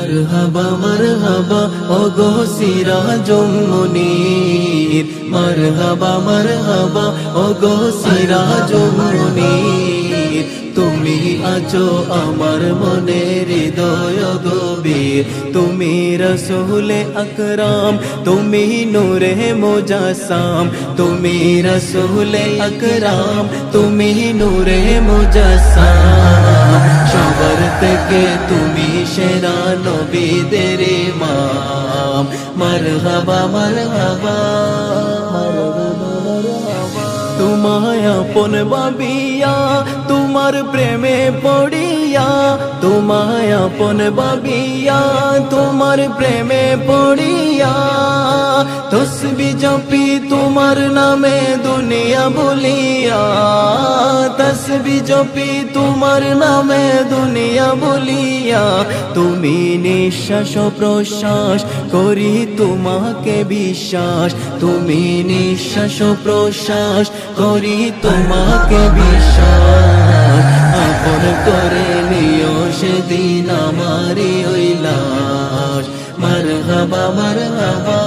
মারহাবা মারহাবা ওগো সিরাজুম মুনীর, মারহাবা মারহাবা ওগো সিরাজুম মুনীর। তুমি আছো আমার মনের হৃদয় গভীর, তুমি রসূলে আকরাম, তুমি নূরে মুজাসসাম, তুমি রসূলে আকরাম, তুমি নূরে মুজাসসাম। সবার থেকে তুমি সেরা নবীদের ইমাম, মারহাবা মারহাবা। তোমায় আপন ভাবিয়া তোমার প্রেমে পড়িয়া, তোমায় আপন ভাবিয়া তোমার প্রেমে পড়িয়া, তসবিহ জপি তোমার নামে দুনিয়া বলিয়া, তসবিহ জপি তোমার নামে দুনিয়া বলিয়া। তুমি নিঃশ্বাস প্রশ্বাস করি তোমাকে বিশ্বাস, তুমি নিঃশ্বাস প্রশ্বাস করি তোমাকে বিশ্বাস। আপন করে নিও সেদিন আমারি ওই লাশ, মারহাবা মারহাবা।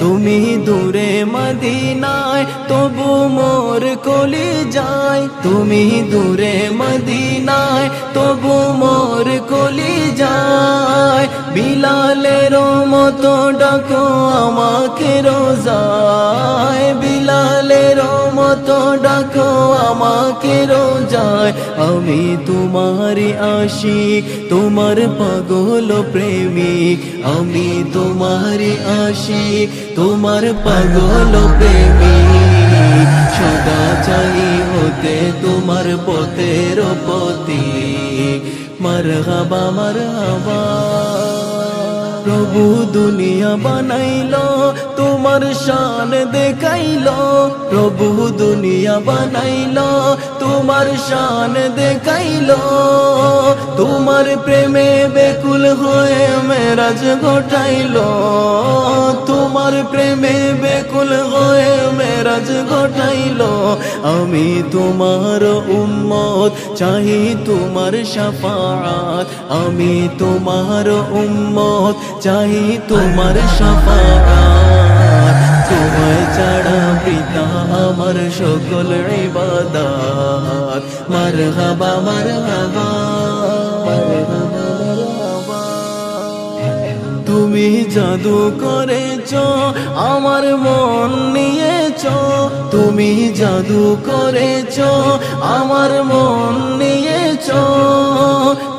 তুমি দূরে মদিনায় তবু মোর কলি যায়, তুমি দূরে মদিনায় তবু মোর কলি যায়। বিলালের মতো ডাকো আমাকে রোজায়, বিলালের মতো ডাকো আমাকে রোজায়। আমি তোমারই আশিক, তোমার পাগল প্রেমিক, আমি তোমারই আশিক, তোমার পাগল প্রেমিক। সদা চাই হতে তোমার পথের পথিক, মারহাবা মারহাবা। প্রভু দুনিয়া বানাইলো তোমার শান দেখাইলো, প্রভু দুনিয়া বানাইলো তোমার শান দেখাইলো। তোমার প্রেমে বেকুল হয়ে মেরাজ ঘটাইলো, তোমার প্রেমে বেকুল হয়ে মেরাজ ঘটাইলো। আমি তোমার উম্মত চাহি তোমার শাফাআত, আমি তোমার উম্মত চাহি তোমার শাফাআত। তোমায় ছাড়া পিতা আমার সকল ইবাদত, মারহাবা মারহাবা। তুমি জাদু করেছো আমার মন নিয়েছো, তুমি জাদু করেছো আমার মন নিয়েছো।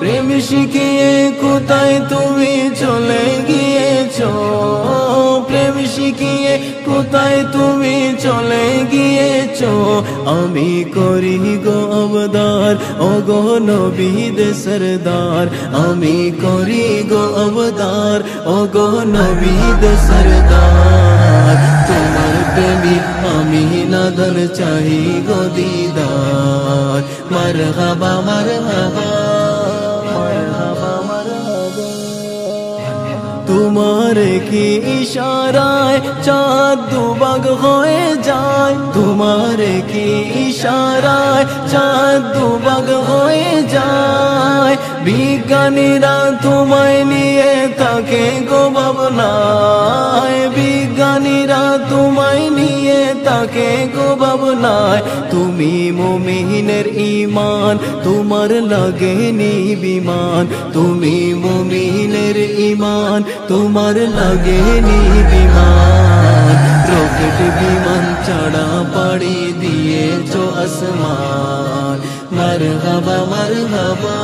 প্রেম শিখিয়ে কোথায় তুমি চলে গিয়েছো, প্রেম শিখিয়ে কোথায় তুমি চলে গিয়েছো। আমি করি গো অবদার ওগো নবীদের সরদার, আমি করি গো অবদার ওগো নবীদের সরদার। তোমার প্রেমী আমি নাদন চাহি গো দিদার, মারহাবা মারহাবা। তোমার কি ইশারায় চাঁদ দুবাগ হয়ে যায়, তোমার কি ইশারায় চাঁদ দুবাগ হয়ে যায়। বিজ্ঞানীরা তোমায় নিয়ে থাকে গো ভাবনায়, বিজ্ঞানীরা তোমায় নিয়ে থাকে গো ভাবনায়। তুমি মুমিনের ঈমান তোমার লাগেনি বিমান, তুমি মুমিনের ঈমান তোমার লাগেনি বিমান। রকেট বিমান চড়া পাড়ি দিয়েছো আসমান, মারহাবা মারহাবা।